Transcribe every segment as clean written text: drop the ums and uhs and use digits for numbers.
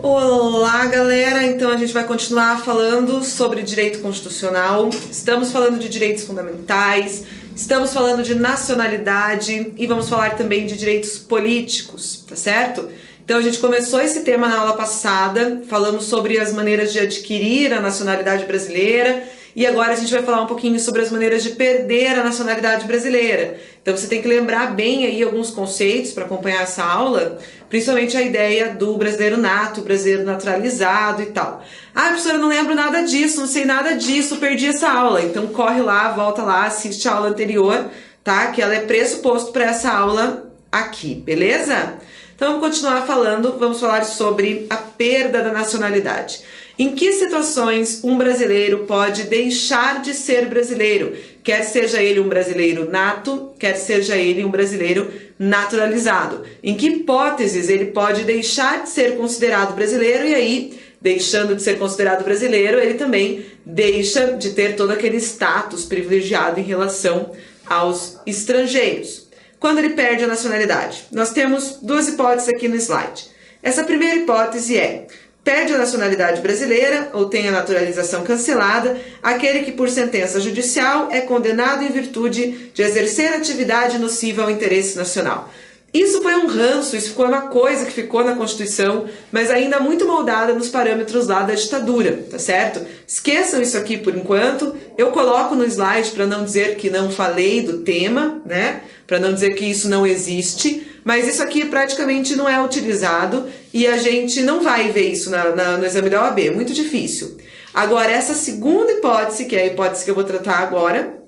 Olá, galera! Então a gente vai continuar falando sobre direito constitucional. Estamos falando de direitos fundamentais, estamos falando de nacionalidade e vamos falar também de direitos políticos, tá certo? Então a gente começou esse tema na aula passada, falamos sobre as maneiras de adquirir a nacionalidade brasileira e agora a gente vai falar um pouquinho sobre as maneiras de perder a nacionalidade brasileira. Então você tem que lembrar bem aí alguns conceitos para acompanhar essa aula, principalmente a ideia do brasileiro nato, brasileiro naturalizado e tal. Ah, professora, eu não lembro nada disso, não sei nada disso, perdi essa aula. Então corre lá, volta lá, assiste a aula anterior, tá? Que ela é pressuposto para essa aula aqui, beleza? Então vamos continuar falando, vamos falar sobre a perda da nacionalidade. Em que situações um brasileiro pode deixar de ser brasileiro? Quer seja ele um brasileiro nato, quer seja ele um brasileiro naturalizado. Em que hipóteses ele pode deixar de ser considerado brasileiro e aí, deixando de ser considerado brasileiro, ele também deixa de ter todo aquele status privilegiado em relação aos estrangeiros. Quando ele perde a nacionalidade? Nós temos duas hipóteses aqui no slide. Essa primeira hipótese é: perde a nacionalidade brasileira ou tem a naturalização cancelada aquele que por sentença judicial é condenado em virtude de exercer atividade nociva ao interesse nacional. Isso foi um ranço, isso foi uma coisa que ficou na Constituição, mas ainda muito moldada nos parâmetros lá da ditadura, tá certo? Esqueçam isso aqui por enquanto, eu coloco no slide para não dizer que não falei do tema, né? Para não dizer que isso não existe, mas isso aqui praticamente não é utilizado e a gente não vai ver isso no exame da OAB, é muito difícil. Agora, essa segunda hipótese, que é a hipótese que eu vou tratar agora,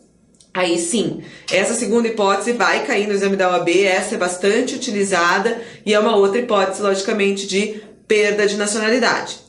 aí sim, essa segunda hipótese vai cair no exame da OAB, essa é bastante utilizada e é uma outra hipótese, logicamente, de perda de nacionalidade.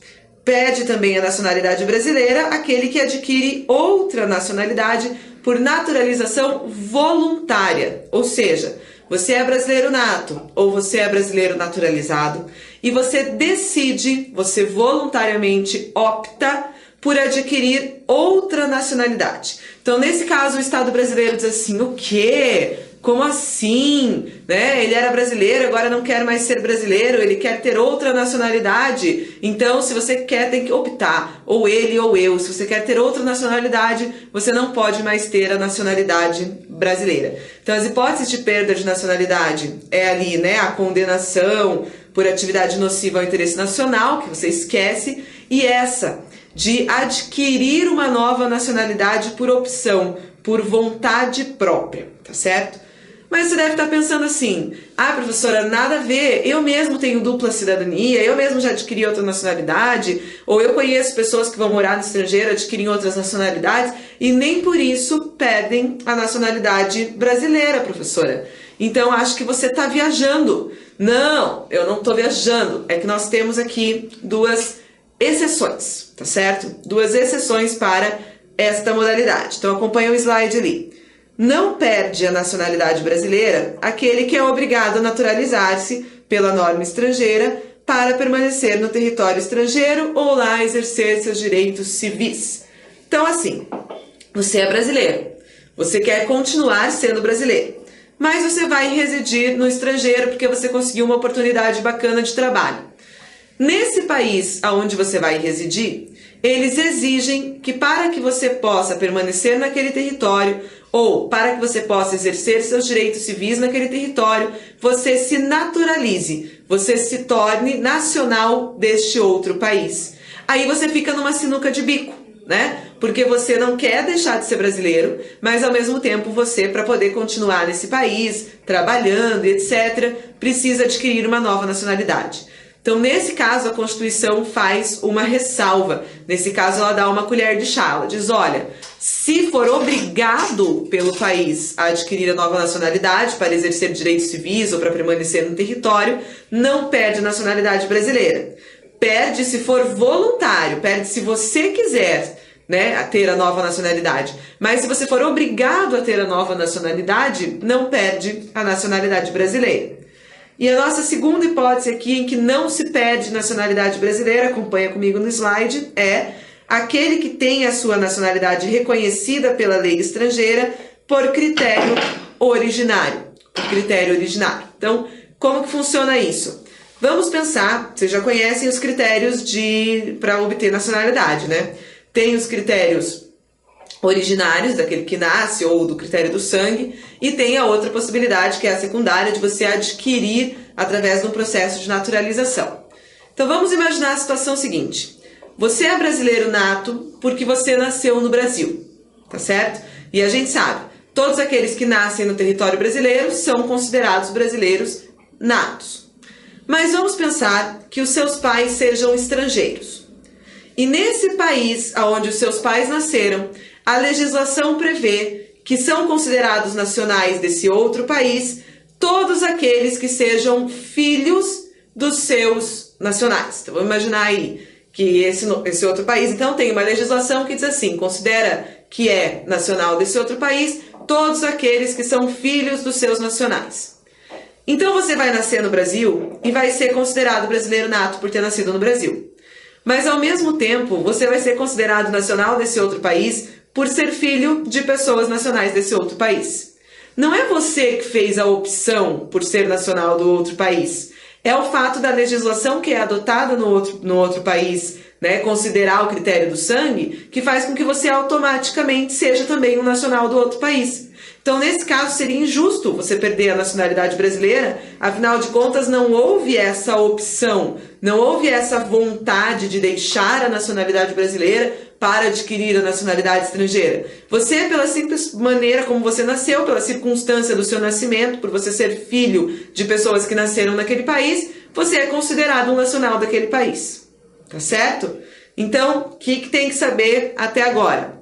Perde também a nacionalidade brasileira aquele que adquire outra nacionalidade por naturalização voluntária, ou seja, você é brasileiro nato ou você é brasileiro naturalizado e você decide, você voluntariamente opta por adquirir outra nacionalidade. Então, nesse caso, o Estado brasileiro diz assim: o quê? Como assim? Né? Ele era brasileiro, agora não quer mais ser brasileiro, ele quer ter outra nacionalidade. Então, se você quer, tem que optar, ou ele ou eu. Se você quer ter outra nacionalidade, você não pode mais ter a nacionalidade brasileira. Então, as hipóteses de perda de nacionalidade é ali, né, a condenação por atividade nociva ao interesse nacional, que você esquece, e essa de adquirir uma nova nacionalidade por opção, por vontade própria, tá certo? Mas você deve estar pensando assim: ah, professora, nada a ver, eu mesmo tenho dupla cidadania, eu mesmo já adquiri outra nacionalidade, ou eu conheço pessoas que vão morar no estrangeiro, adquirem outras nacionalidades, e nem por isso perdem a nacionalidade brasileira, professora. Então, acho que você está viajando. Não, eu não estou viajando, é que nós temos aqui duas exceções, tá certo? Duas exceções para esta modalidade. Então acompanha o slide ali. Não perde a nacionalidade brasileira aquele que é obrigado a naturalizar-se pela norma estrangeira para permanecer no território estrangeiro ou lá exercer seus direitos civis. Então assim, você é brasileiro, você quer continuar sendo brasileiro, mas você vai residir no estrangeiro porque você conseguiu uma oportunidade bacana de trabalho. Nesse país aonde você vai residir, eles exigem que para que você possa permanecer naquele território ou para que você possa exercer seus direitos civis naquele território, você se naturalize, você se torne nacional deste outro país. Aí você fica numa sinuca de bico, né? Porque você não quer deixar de ser brasileiro, mas ao mesmo tempo você, para poder continuar nesse país, trabalhando, etc., precisa adquirir uma nova nacionalidade. Então, nesse caso, a Constituição faz uma ressalva. Nesse caso, ela dá uma colher de chá. Ela diz: olha, se for obrigado pelo país a adquirir a nova nacionalidade para exercer direitos civis ou para permanecer no território, não perde a nacionalidade brasileira. Perde se for voluntário, perde se você quiser, né, a ter a nova nacionalidade. Mas se você for obrigado a ter a nova nacionalidade, não perde a nacionalidade brasileira. E a nossa segunda hipótese aqui, em que não se perde nacionalidade brasileira, acompanha comigo no slide, é aquele que tem a sua nacionalidade reconhecida pela lei estrangeira por critério originário. Então, como que funciona isso? Vamos pensar, vocês já conhecem os critérios para obter nacionalidade, né? Tem os critérios originários, daquele que nasce, ou do critério do sangue, e tem a outra possibilidade, que é a secundária, de você adquirir através de um processo de naturalização. Então vamos imaginar a situação seguinte: você é brasileiro nato porque você nasceu no Brasil, tá certo? E a gente sabe, todos aqueles que nascem no território brasileiro são considerados brasileiros natos. Mas vamos pensar que os seus pais sejam estrangeiros. E nesse país onde os seus pais nasceram, a legislação prevê que são considerados nacionais desse outro país todos aqueles que sejam filhos dos seus nacionais. Então vamos imaginar aí que esse outro país, então, tem uma legislação que diz assim: considera que é nacional desse outro país todos aqueles que são filhos dos seus nacionais. Então você vai nascer no Brasil e vai ser considerado brasileiro nato por ter nascido no Brasil. Mas ao mesmo tempo, você vai ser considerado nacional desse outro país por ser filho de pessoas nacionais desse outro país. Não é você que fez a opção por ser nacional do outro país. É o fato da legislação que é adotada no outro país, né, considerar o critério do sangue, que faz com que você automaticamente seja também um nacional do outro país. Então, nesse caso, seria injusto você perder a nacionalidade brasileira, afinal de contas, não houve essa opção, não houve essa vontade de deixar a nacionalidade brasileira para adquirir a nacionalidade estrangeira. Você, pela simples maneira como você nasceu, pela circunstância do seu nascimento, por você ser filho de pessoas que nasceram naquele país, você é considerado um nacional daquele país. Tá certo? Então, o que tem que saber até agora?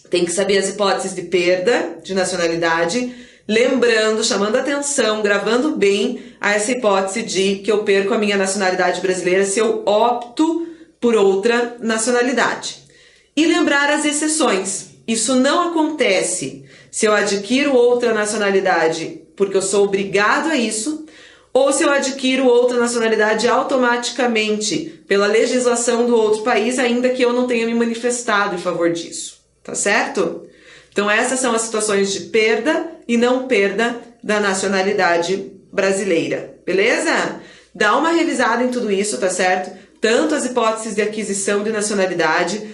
Tem que saber as hipóteses de perda de nacionalidade, lembrando, chamando atenção, gravando bem a essa hipótese de que eu perco a minha nacionalidade brasileira se eu opto por outra nacionalidade. E lembrar as exceções. Isso não acontece se eu adquiro outra nacionalidade porque eu sou obrigado a isso, ou se eu adquiro outra nacionalidade automaticamente pela legislação do outro país, ainda que eu não tenha me manifestado em favor disso. Tá certo? Então essas são as situações de perda e não perda da nacionalidade brasileira, beleza? Dá uma revisada em tudo isso, tá certo? Tanto as hipóteses de aquisição de nacionalidade,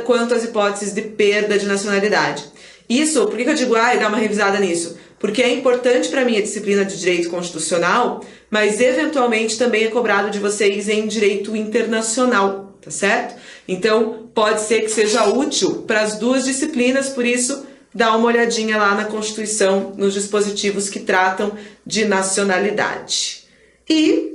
quanto as hipóteses de perda de nacionalidade. Isso, por que eu digo, dá uma revisada nisso? Porque é importante para mim a disciplina de direito constitucional, mas eventualmente também é cobrado de vocês em direito internacional, tá certo? Então, pode ser que seja útil para as duas disciplinas, por isso, dá uma olhadinha lá na Constituição, nos dispositivos que tratam de nacionalidade. E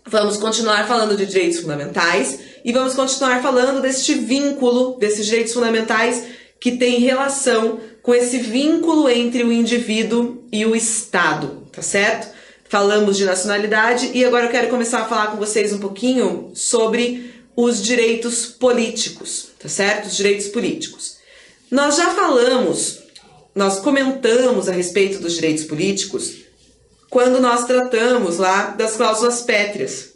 vamos continuar falando de direitos fundamentais e vamos continuar falando deste vínculo, desses direitos fundamentais que tem relação com esse vínculo entre o indivíduo e o Estado, tá certo? Falamos de nacionalidade e agora eu quero começar a falar com vocês um pouquinho sobre os direitos políticos, tá certo? Os direitos políticos. Nós já falamos, nós comentamos a respeito dos direitos políticos quando nós tratamos lá das cláusulas pétreas.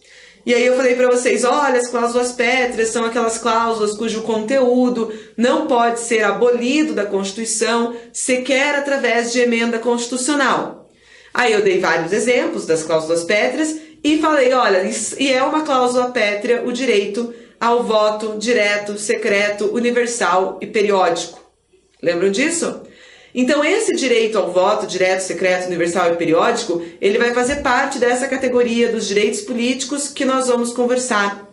E aí eu falei para vocês, olha, as cláusulas pétreas são aquelas cláusulas cujo conteúdo não pode ser abolido da Constituição, sequer através de emenda constitucional. Aí eu dei vários exemplos das cláusulas pétreas e falei, olha, e é uma cláusula pétrea o direito ao voto direto, secreto, universal e periódico. Lembram disso? Então esse direito ao voto direto, secreto, universal e periódico, ele vai fazer parte dessa categoria dos direitos políticos que nós vamos conversar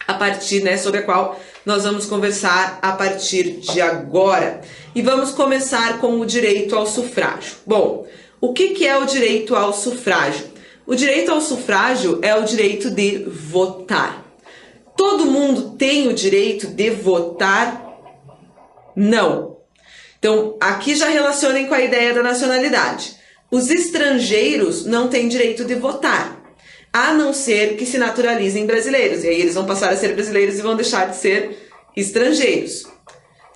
a partir, sobre a qual nós vamos conversar a partir de agora. E vamos começar com o direito ao sufrágio. Bom, o que é o direito ao sufrágio? O direito ao sufrágio é o direito de votar. Todo mundo tem o direito de votar? Não. Então, aqui já relacionem com a ideia da nacionalidade. Os estrangeiros não têm direito de votar, a não ser que se naturalizem brasileiros. E aí eles vão passar a ser brasileiros e vão deixar de ser estrangeiros.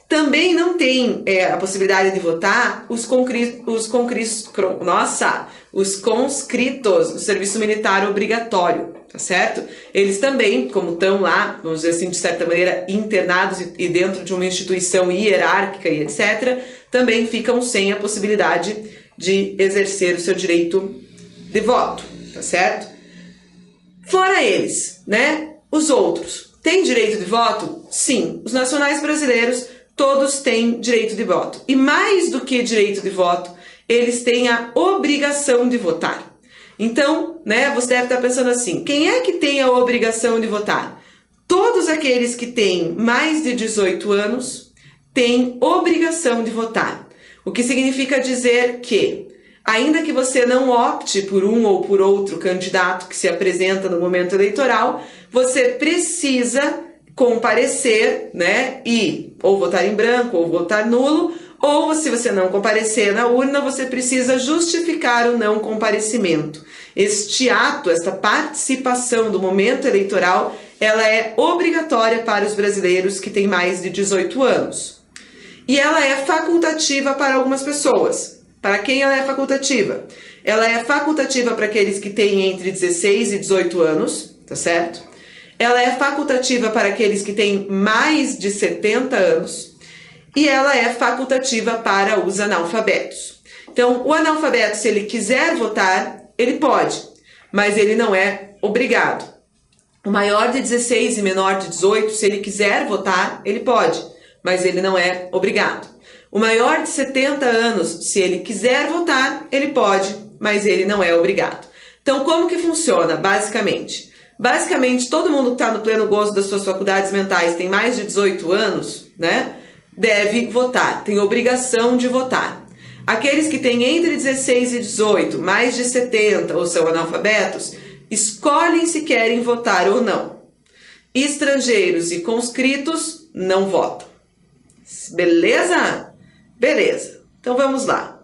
Também não tem a possibilidade de votar os conscritos do serviço militar obrigatório, tá certo? Eles também, como estão lá, vamos dizer assim, de certa maneira, internados e dentro de uma instituição hierárquica e etc., também ficam sem a possibilidade de exercer o seu direito de voto, tá certo? Fora eles, né? Os outros têm direito de voto? Sim, os nacionais brasileiros todos têm direito de voto. E mais do que direito de voto, eles têm a obrigação de votar. Então, né, você deve estar pensando assim, quem é que tem a obrigação de votar? Todos aqueles que têm mais de 18 anos têm obrigação de votar. O que significa dizer que, ainda que você não opte por um ou por outro candidato que se apresenta no momento eleitoral, você precisa comparecer, né, e ou votar em branco ou votar nulo, ou se você não comparecer na urna, você precisa justificar o não comparecimento. Este ato, esta participação do momento eleitoral, ela é obrigatória para os brasileiros que têm mais de 18 anos. E ela é facultativa para algumas pessoas. Para quem ela é facultativa? Ela é facultativa para aqueles que têm entre 16 e 18 anos, tá certo? Ela é facultativa para aqueles que têm mais de 70 anos. E ela é facultativa para os analfabetos. Então, o analfabeto, se ele quiser votar, ele pode, mas ele não é obrigado. O maior de 16 e menor de 18, se ele quiser votar, ele pode, mas ele não é obrigado. O maior de 70 anos, se ele quiser votar, ele pode, mas ele não é obrigado. Então, como que funciona, basicamente? Basicamente, todo mundo que está no pleno gozo das suas faculdades mentais, tem mais de 18 anos, né? Deve votar, tem obrigação de votar. Aqueles que têm entre 16 e 18, mais de 70 ou são analfabetos, escolhem se querem votar ou não. Estrangeiros e conscritos não votam. Beleza? Beleza. Então vamos lá.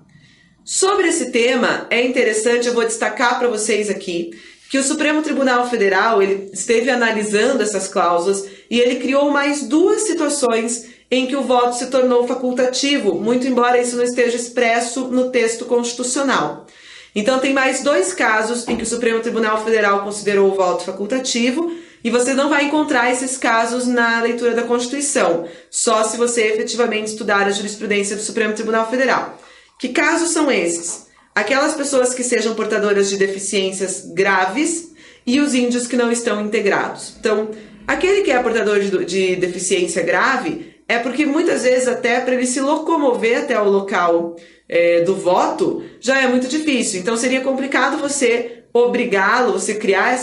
Sobre esse tema, é interessante, eu vou destacar para vocês aqui, que o Supremo Tribunal Federal ele esteve analisando essas cláusulas e ele criou mais duas situações em que o voto se tornou facultativo, muito embora isso não esteja expresso no texto constitucional. Então tem mais dois casos em que o Supremo Tribunal Federal considerou o voto facultativo e você não vai encontrar esses casos na leitura da Constituição, só se você efetivamente estudar a jurisprudência do Supremo Tribunal Federal. Que casos são esses? Aquelas pessoas que sejam portadoras de deficiências graves e os índios que não estão integrados. Então, aquele que é portador de deficiência grave é porque muitas vezes até para ele se locomover até o local do voto já é muito difícil. Então seria complicado você obrigá-lo, você criar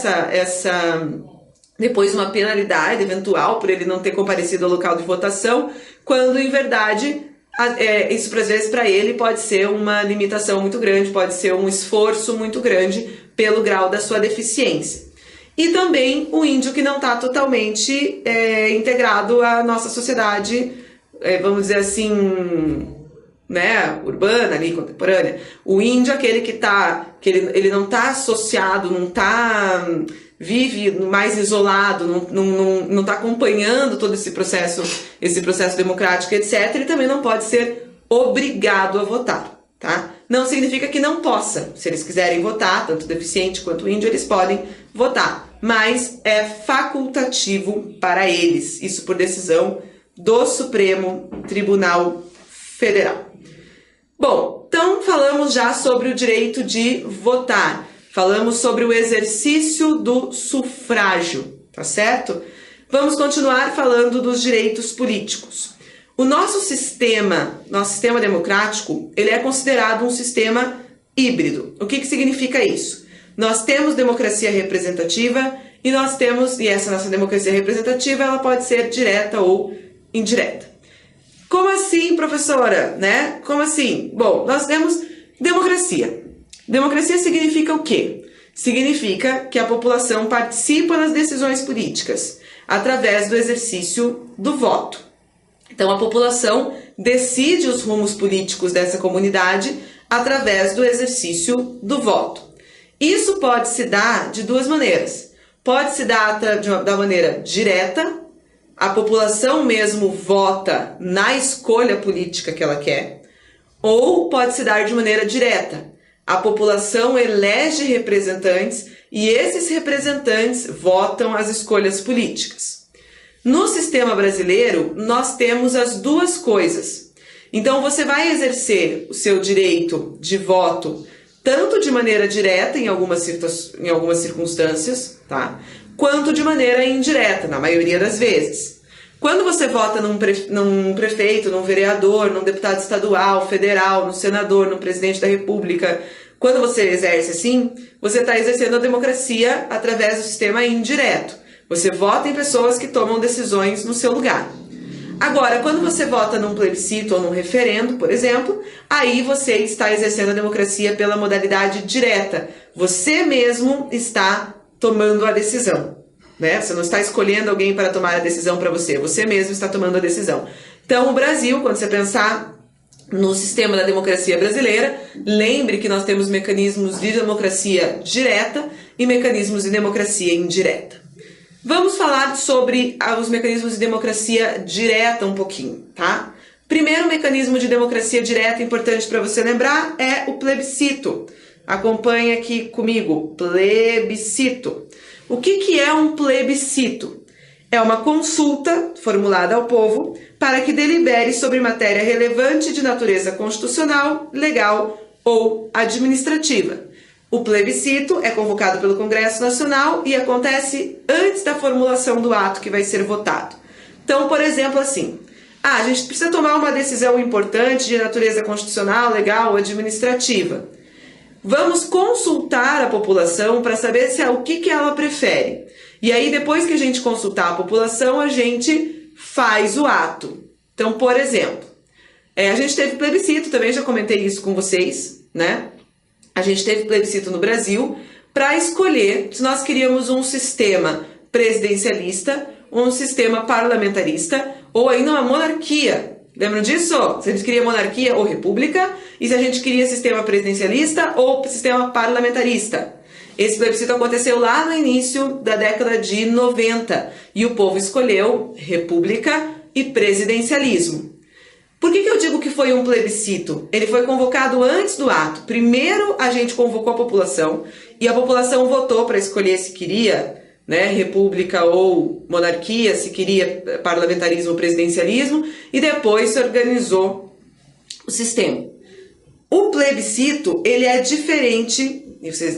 depois uma penalidade eventual por ele não ter comparecido ao local de votação, quando em verdade isso às vezes para ele pode ser uma limitação muito grande, pode ser um esforço muito grande pelo grau da sua deficiência. E também o índio que não está totalmente integrado à nossa sociedade, vamos dizer assim, né, urbana, ali, contemporânea. O índio, aquele que ele não está associado, não está, vive mais isolado, não está acompanhando todo esse processo democrático, etc., ele também não pode ser obrigado a votar, tá? Não significa que não possa. Se eles quiserem votar, tanto deficiente quanto índio, eles podem votar. Mas é facultativo para eles. Isso por decisão do Supremo Tribunal Federal. Bom, então falamos já sobre o direito de votar. Falamos sobre o exercício do sufrágio, tá certo? Vamos continuar falando dos direitos políticos. O nosso sistema democrático, ele é considerado um sistema híbrido. O que significa isso? Nós temos democracia representativa e essa nossa democracia representativa ela pode ser direta ou indireta. Como assim, professora? Né? Como assim? Bom, nós temos democracia. Democracia significa o quê? Significa que a população participa nas decisões políticas através do exercício do voto. Então, a população decide os rumos políticos dessa comunidade através do exercício do voto. Isso pode se dar de duas maneiras. Pode se dar da maneira direta, a população mesmo vota na escolha política que ela quer, ou pode se dar de maneira direta. A população elege representantes e esses representantes votam as escolhas políticas. No sistema brasileiro, nós temos as duas coisas. Então, você vai exercer o seu direito de voto tanto de maneira direta em algumas circunstâncias, tá? Quanto de maneira indireta, na maioria das vezes. Quando você vota num prefeito, num vereador, num deputado estadual, federal, num senador, num presidente da república, quando você exerce assim, você está exercendo a democracia através do sistema indireto. Você vota em pessoas que tomam decisões no seu lugar. Agora, quando você vota num plebiscito ou num referendo, por exemplo, aí você está exercendo a democracia pela modalidade direta. Você mesmo está tomando a decisão, né? Você não está escolhendo alguém para tomar a decisão para você, você mesmo está tomando a decisão. Então, o Brasil, quando você pensar no sistema da democracia brasileira, lembre que nós temos mecanismos de democracia direta e mecanismos de democracia indireta. Vamos falar sobre os mecanismos de democracia direta um pouquinho, tá? Primeiro mecanismo de democracia direta importante para você lembrar é o plebiscito. Acompanhe aqui comigo, plebiscito. O que é um plebiscito? É uma consulta formulada ao povo para que delibere sobre matéria relevante de natureza constitucional, legal ou administrativa. O plebiscito é convocado pelo Congresso Nacional e acontece antes da formulação do ato que vai ser votado. Então, por exemplo, assim, a gente precisa tomar uma decisão importante de natureza constitucional, legal ou administrativa. Vamos consultar a população para saber o que ela prefere. E aí, depois que a gente consultar a população, a gente faz o ato. Então, por exemplo, a gente teve plebiscito, também já comentei isso com vocês, né? A gente teve plebiscito no Brasil para escolher se nós queríamos um sistema presidencialista, um sistema parlamentarista ou ainda uma monarquia. Lembram disso? Se a gente queria monarquia ou república e se a gente queria sistema presidencialista ou sistema parlamentarista. Esse plebiscito aconteceu lá no início da década de 90 e o povo escolheu república e presidencialismo. Por que eu digo que foi um plebiscito? Ele foi convocado antes do ato. Primeiro a gente convocou a população e a população votou para escolher se queria, né, república ou monarquia, se queria parlamentarismo ou presidencialismo, e depois se organizou o sistema. O plebiscito, ele é diferente,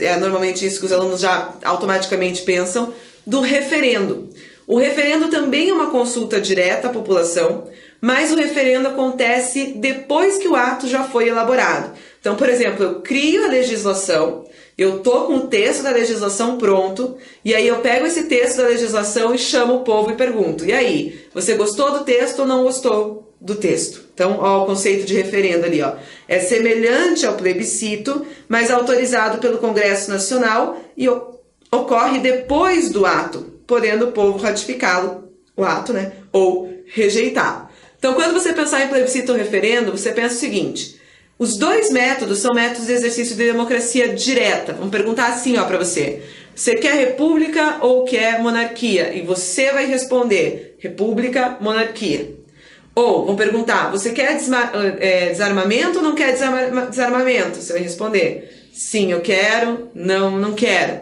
é normalmente isso que os alunos já automaticamente pensam, do referendo. O referendo também é uma consulta direta à população, mas o referendo acontece depois que o ato já foi elaborado. Então, por exemplo, eu crio a legislação, eu tô com o texto da legislação pronto, e aí eu pego esse texto da legislação e chamo o povo e pergunto: e aí, você gostou do texto ou não gostou do texto? Então, ó, o conceito de referendo ali, ó, é semelhante ao plebiscito, mas autorizado pelo Congresso Nacional e ocorre depois do ato, podendo o povo ratificá-lo, o ato, né, ou rejeitá-lo. Então, quando você pensar em plebiscito ou referendo, você pensa o seguinte: os dois métodos são métodos de exercício de democracia direta. Vamos perguntar assim, ó, para você: você quer república ou quer monarquia? E você vai responder república, monarquia. Ou vamos perguntar: você quer desarmamento ou não quer desarmamento? Você vai responder: sim, eu quero, não, não quero.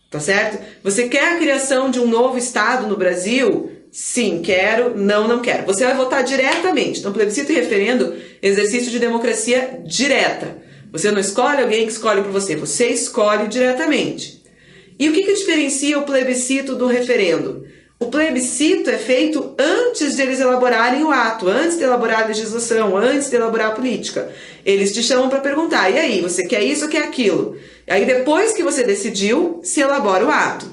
Tá certo? Você quer a criação de um novo estado no Brasil? Sim, quero, não, não quero. Você vai votar diretamente. Então, plebiscito e referendo, exercício de democracia direta. Você não escolhe alguém que escolhe por você, você escolhe diretamente. E o que diferencia o plebiscito do referendo? O plebiscito é feito antes de eles elaborarem o ato, antes de elaborar a legislação, antes de elaborar a política. Eles te chamam para perguntar: e aí, você quer isso ou quer aquilo? E aí, depois que você decidiu, se elabora o ato.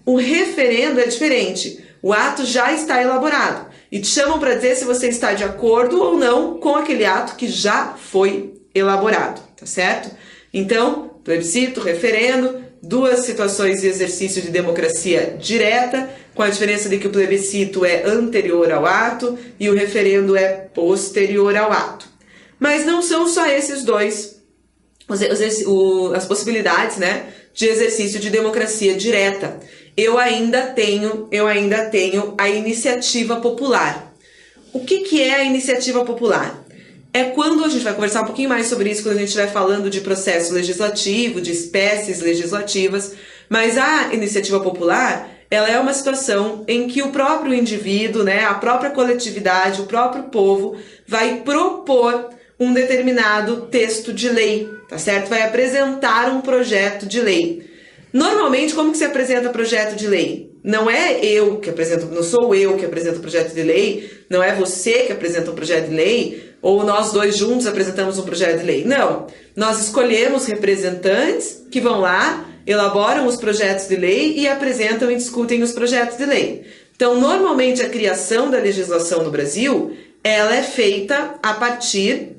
O referendo é diferente. O ato já está elaborado e te chamam para dizer se você está de acordo ou não com aquele ato que já foi elaborado, tá certo? Então, plebiscito, referendo, duas situações de exercício de democracia direta, com a diferença de que o plebiscito é anterior ao ato e o referendo é posterior ao ato. Mas não são só esses dois as possibilidades, né, de exercício de democracia direta. Eu ainda tenho a iniciativa popular. O que é a iniciativa popular? É quando a gente vai conversar um pouquinho mais sobre isso quando a gente estiver falando de processo legislativo, de espécies legislativas, mas a iniciativa popular, ela é uma situação em que o próprio indivíduo, né, a própria coletividade, o próprio povo vai propor um determinado texto de lei, tá certo? Vai apresentar um projeto de lei. Normalmente, como que se apresenta projeto de lei? Não é eu que apresento, não sou eu que apresento o projeto de lei, não é você que apresenta um projeto de lei, ou nós dois juntos apresentamos um projeto de lei. Não, nós escolhemos representantes que vão lá, elaboram os projetos de lei e apresentam e discutem os projetos de lei. Então, normalmente, a criação da legislação no Brasil, ela é feita a partir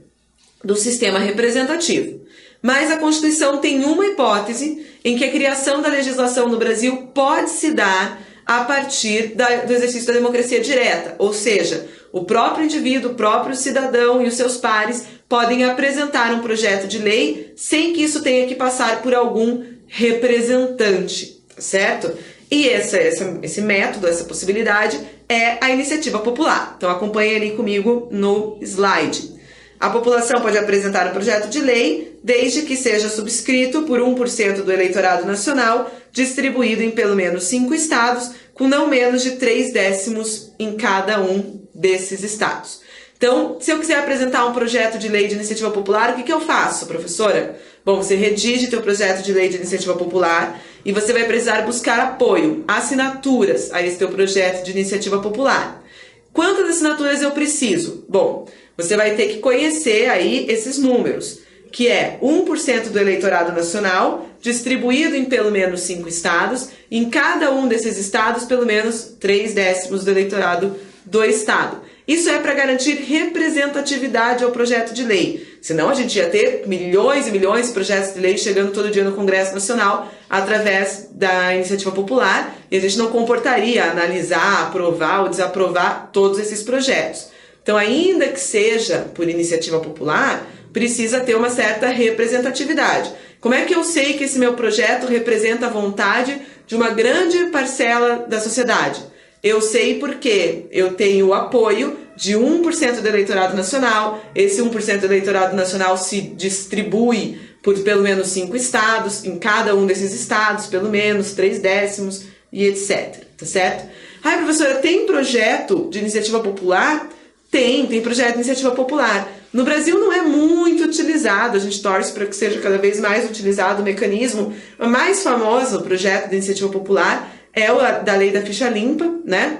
do sistema representativo. Mas a Constituição tem uma hipótese em que a criação da legislação no Brasil pode se dar a partir do exercício da democracia direta, ou seja, o próprio indivíduo, o próprio cidadão e os seus pares podem apresentar um projeto de lei sem que isso tenha que passar por algum representante, certo? E esse método, essa possibilidade é a iniciativa popular. Então acompanhe ali comigo no slide. A população pode apresentar um projeto de lei desde que seja subscrito por 1% do eleitorado nacional, distribuído em pelo menos 5 estados, com não menos de 3/10 em cada um desses estados. Então, se eu quiser apresentar um projeto de lei de iniciativa popular, o que eu faço, professora? Bom, você redige teu projeto de lei de iniciativa popular e você vai precisar buscar apoio, assinaturas a esse teu projeto de iniciativa popular. Quantas assinaturas eu preciso? Bom, você vai ter que conhecer aí esses números, que é 1% do eleitorado nacional, distribuído em pelo menos 5 estados, em cada um desses estados, pelo menos 3/10 do eleitorado do estado. Isso é para garantir representatividade ao projeto de lei. Senão a gente ia ter milhões e milhões de projetos de lei chegando todo dia no Congresso Nacional através da iniciativa popular e a gente não comportaria analisar, aprovar ou desaprovar todos esses projetos. Então, ainda que seja por iniciativa popular, precisa ter uma certa representatividade. Como é que eu sei que esse meu projeto representa a vontade de uma grande parcela da sociedade? Eu sei porque eu tenho o apoio de 1% do eleitorado nacional, esse 1% do eleitorado nacional se distribui por pelo menos 5 estados, em cada um desses estados, pelo menos 3/10 e etc. Tá certo? Ai, professora, tem projeto de iniciativa popular? Tem projeto de iniciativa popular. No Brasil não é muito utilizado, a gente torce para que seja cada vez mais utilizado o mecanismo. O mais famoso projeto de iniciativa popular é o da lei da ficha limpa, né?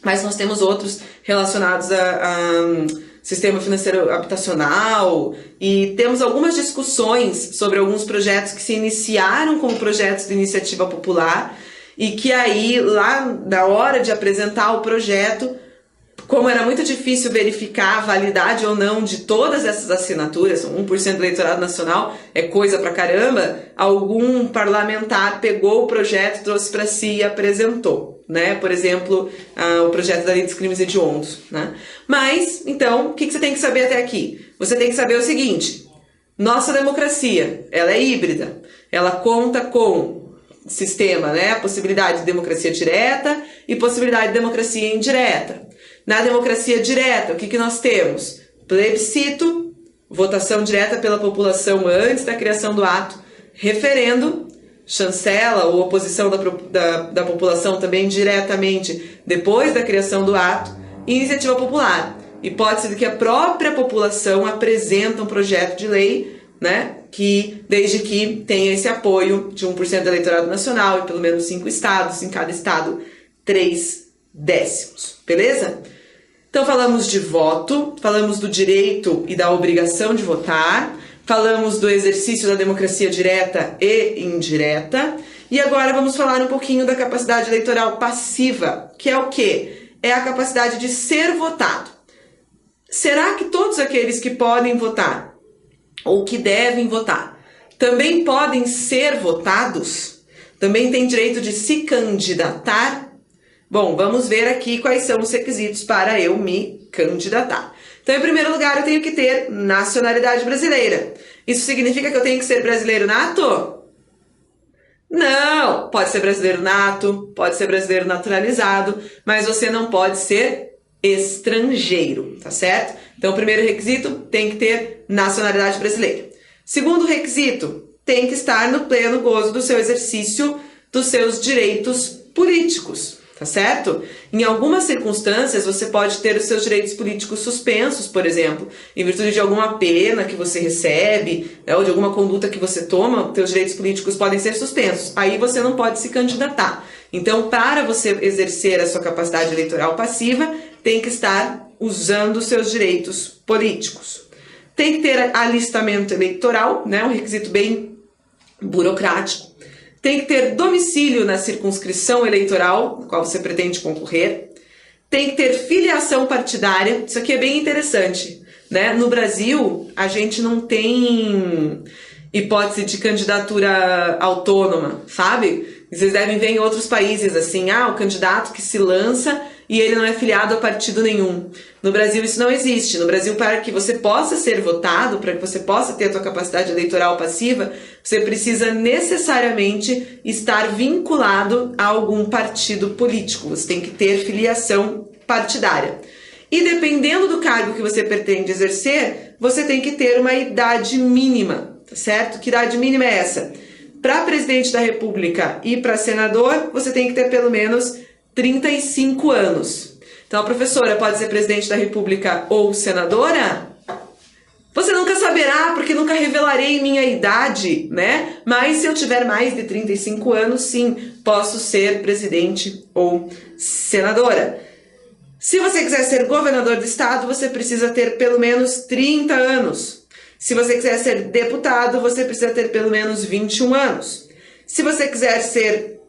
Mas nós temos outros relacionados a sistema financeiro habitacional e temos algumas discussões sobre alguns projetos que se iniciaram como projetos de iniciativa popular e que aí, lá na hora de apresentar o projeto, como era muito difícil verificar a validade ou não de todas essas assinaturas, 1% do eleitorado nacional é coisa pra caramba, algum parlamentar pegou o projeto, trouxe para si e apresentou, né? Por exemplo, o projeto da lei dos crimes hediondos, né? Mas, então, o que você tem que saber até aqui? Você tem que saber o seguinte: nossa democracia, ela é híbrida, ela conta com sistema, né? A possibilidade de democracia direta e possibilidade de democracia indireta. Na democracia direta, o que nós temos? Plebiscito, votação direta pela população antes da criação do ato, referendo, chancela ou oposição da população também diretamente depois da criação do ato, e iniciativa popular. Hipótese de que a própria população apresenta um projeto de lei, né, que desde que tenha esse apoio de 1% do eleitorado nacional e pelo menos 5 estados, em cada estado 3/10, beleza? Então falamos de voto, falamos do direito e da obrigação de votar, falamos do exercício da democracia direta e indireta, e agora vamos falar um pouquinho da capacidade eleitoral passiva, que é o quê? É a capacidade de ser votado. Será que todos aqueles que podem votar, ou que devem votar, também podem ser votados? Também têm direito de se candidatar? Bom, vamos ver aqui quais são os requisitos para eu me candidatar. Então, em primeiro lugar, eu tenho que ter nacionalidade brasileira. Isso significa que eu tenho que ser brasileiro nato? Não! Pode ser brasileiro nato, pode ser brasileiro naturalizado, mas você não pode ser estrangeiro, tá certo? Então, o primeiro requisito, tem que ter nacionalidade brasileira. Segundo requisito, tem que estar no pleno gozo do seu exercício dos seus direitos políticos. tá certo? Em algumas circunstâncias, você pode ter os seus direitos políticos suspensos, por exemplo, em virtude de alguma pena que você recebe, né, ou de alguma conduta que você toma, seus direitos políticos podem ser suspensos. Aí você não pode se candidatar. Então, para você exercer a sua capacidade eleitoral passiva, tem que estar usando os seus direitos políticos. Tem que ter alistamento eleitoral, né, um requisito bem burocrático. Tem que ter domicílio na circunscrição eleitoral, na qual você pretende concorrer. Tem que ter filiação partidária. Isso aqui é bem interessante, né? No Brasil, a gente não tem hipótese de candidatura autônoma, sabe? Vocês devem ver em outros países, assim, o candidato que se lança e ele não é filiado a partido nenhum. No Brasil isso não existe. No Brasil, para que você possa ser votado, para que você possa ter a sua capacidade eleitoral passiva, você precisa necessariamente estar vinculado a algum partido político. Você tem que ter filiação partidária. E dependendo do cargo que você pretende exercer, você tem que ter uma idade mínima, tá certo? Que idade mínima é essa? Para presidente da República e para senador, você tem que ter pelo menos 35 anos. Então, a professora pode ser presidente da República ou senadora? Você nunca saberá, porque nunca revelarei minha idade, né? Mas se eu tiver mais de 35 anos, sim, posso ser presidente ou senadora. Se você quiser ser governador do estado, você precisa ter pelo menos 30 anos. Se você quiser ser deputado, você precisa ter pelo menos 21 anos. Se você quiser ser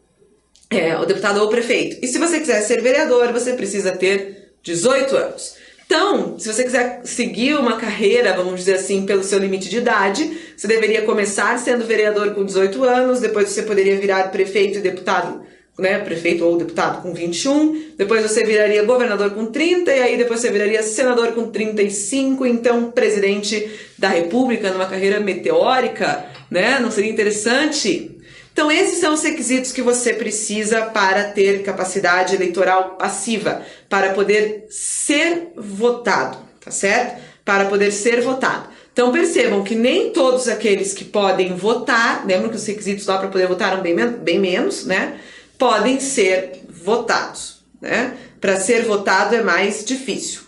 o deputado ou o prefeito, e se você quiser ser vereador, você precisa ter 18 anos. Então, se você quiser seguir uma carreira, vamos dizer assim, pelo seu limite de idade, você deveria começar sendo vereador com 18 anos, depois você poderia virar prefeito e deputado, né, prefeito ou deputado com 21, depois você viraria governador com 30, e aí depois você viraria senador com 35, então presidente da República numa carreira meteórica, né? Não seria interessante? Então esses são os requisitos que você precisa para ter capacidade eleitoral passiva, para poder ser votado, tá certo? Para poder ser votado. Então percebam que nem todos aqueles que podem votar, lembram que os requisitos lá para poder votar eram bem menos, né? Podem ser votados, né? Para ser votado é mais difícil.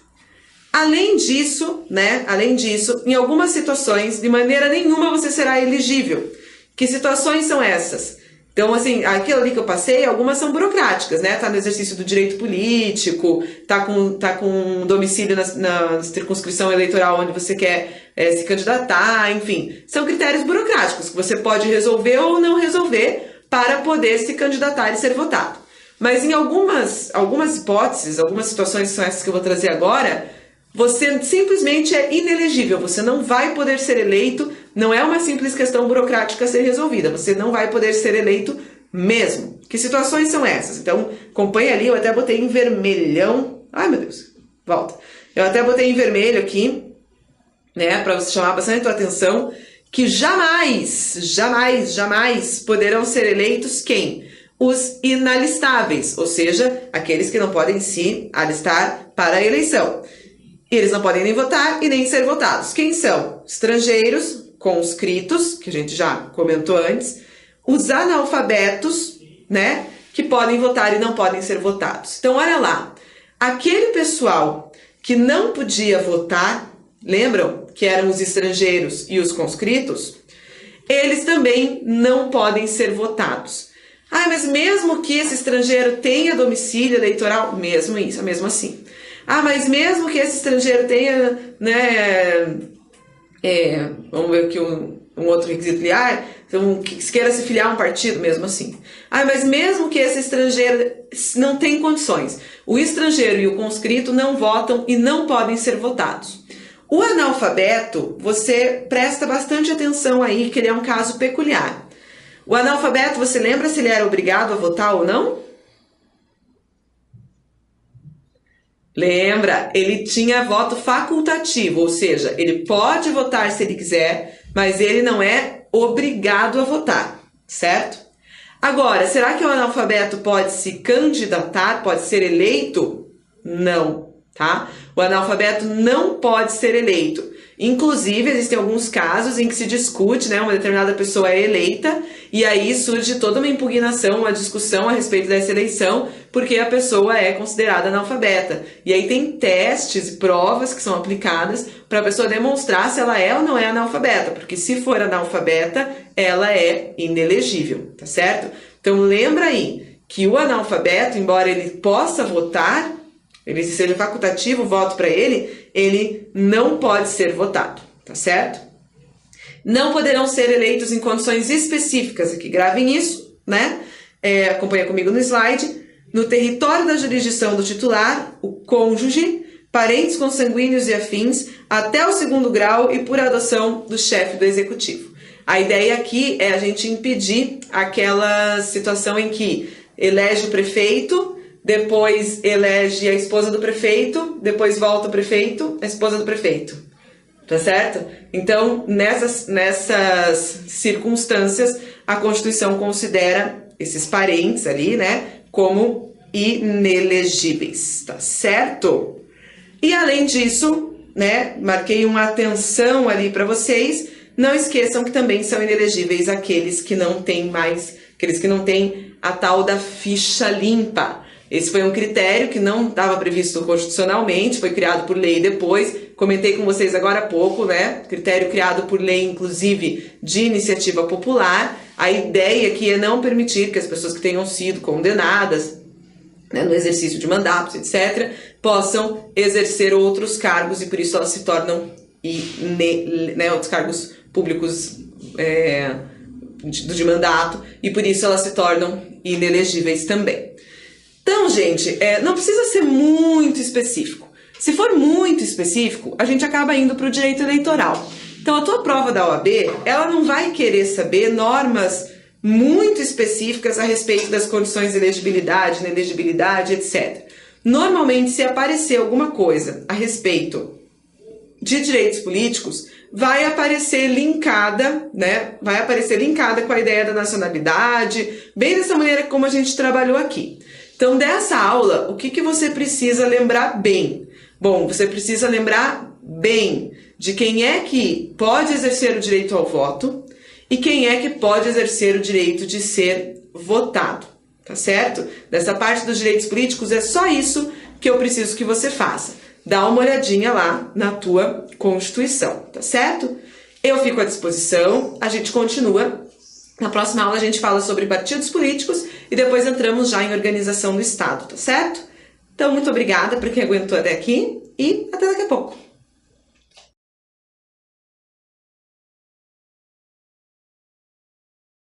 Além disso, em algumas situações, de maneira nenhuma você será elegível. Que situações são essas? Então, assim, aquilo ali que eu passei, algumas são burocráticas, né? Tá no exercício do direito político, tá com domicílio na circunscrição eleitoral onde você quer se candidatar, enfim. São critérios burocráticos que você pode resolver ou não resolver para poder se candidatar e ser votado. Mas em algumas hipóteses, algumas situações que são essas que eu vou trazer agora, você simplesmente é inelegível, você não vai poder ser eleito, não é uma simples questão burocrática a ser resolvida, você não vai poder ser eleito mesmo. Que situações são essas? Então, acompanha ali, eu até botei em vermelhão, ai meu Deus, volta. Eu até botei em vermelho aqui, né, para você chamar bastante a atenção, que jamais poderão ser eleitos quem? Os inalistáveis, ou seja, aqueles que não podem se alistar para a eleição. Eles não podem nem votar e nem ser votados. Quem são? Estrangeiros, conscritos, que a gente já comentou antes, os analfabetos, né, que podem votar e não podem ser votados. Então, olha lá, aquele pessoal que não podia votar, lembram que eram os estrangeiros e os conscritos? Eles também não podem ser votados. Mas mesmo que esse estrangeiro tenha domicílio eleitoral, mesmo assim. Mas mesmo que esse estrangeiro tenha, né, vamos ver aqui um outro requisito filiar, então, que queira se filiar a um partido, mesmo assim. Mas mesmo que esse estrangeiro não tem condições, o estrangeiro e o conscrito não votam e não podem ser votados. O analfabeto, você presta bastante atenção aí, que ele é um caso peculiar. O analfabeto, você lembra se ele era obrigado a votar ou não? Lembra, ele tinha voto facultativo, ou seja, ele pode votar se ele quiser, mas ele não é obrigado a votar, certo? Agora, será que o analfabeto pode se candidatar, pode ser eleito? Não, tá? O analfabeto não pode ser eleito. Inclusive, existem alguns casos em que se discute, né, uma determinada pessoa é eleita e aí surge toda uma impugnação, uma discussão a respeito dessa eleição, porque a pessoa é considerada analfabeta. E aí tem testes e provas que são aplicadas para a pessoa demonstrar se ela é ou não é analfabeta, porque se for analfabeta, ela é inelegível, tá certo? Então lembra aí que o analfabeto, embora ele possa votar, ele seja facultativo o voto para ele não pode ser votado, tá certo? Não poderão ser eleitos em condições específicas, aqui gravem isso, né? Acompanha comigo no slide. No território da jurisdição do titular, o cônjuge, parentes consanguíneos e afins, até o 2º grau e por adoção do chefe do executivo. A ideia aqui é a gente impedir aquela situação em que elege o prefeito, depois elege a esposa do prefeito, depois volta o prefeito, a esposa do prefeito. Tá certo? Então, nessas circunstâncias, a Constituição considera esses parentes ali, né, como inelegíveis, tá certo? E além disso, né, marquei uma atenção ali para vocês, não esqueçam que também são inelegíveis aqueles que não têm a tal da ficha limpa. Esse foi um critério que não estava previsto constitucionalmente, foi criado por lei depois, comentei com vocês agora há pouco, né? Critério criado por lei, inclusive, de iniciativa popular. A ideia aqui é não permitir que as pessoas que tenham sido condenadas, né, no exercício de mandatos, etc., possam exercer outros cargos e por isso elas se tornam, outros cargos públicos de mandato e por isso elas se tornam inelegíveis também. Então, gente, não precisa ser muito específico. Se for muito específico, a gente acaba indo para o direito eleitoral. Então, a tua prova da OAB, ela não vai querer saber normas muito específicas a respeito das condições de elegibilidade, inelegibilidade, etc. Normalmente, se aparecer alguma coisa a respeito de direitos políticos, vai aparecer linkada, né? Vai aparecer linkada com a ideia da nacionalidade, bem dessa maneira como a gente trabalhou aqui. Então, dessa aula, o que você precisa lembrar bem? Bom, você precisa lembrar bem de quem é que pode exercer o direito ao voto e quem é que pode exercer o direito de ser votado, tá certo? Dessa parte dos direitos políticos, é só isso que eu preciso que você faça. Dá uma olhadinha lá na tua Constituição, tá certo? Eu fico à disposição, a gente continua. Na próxima aula a gente fala sobre partidos políticos e depois entramos já em organização do Estado, tá certo? Então, muito obrigada por quem aguentou até aqui e até daqui a pouco.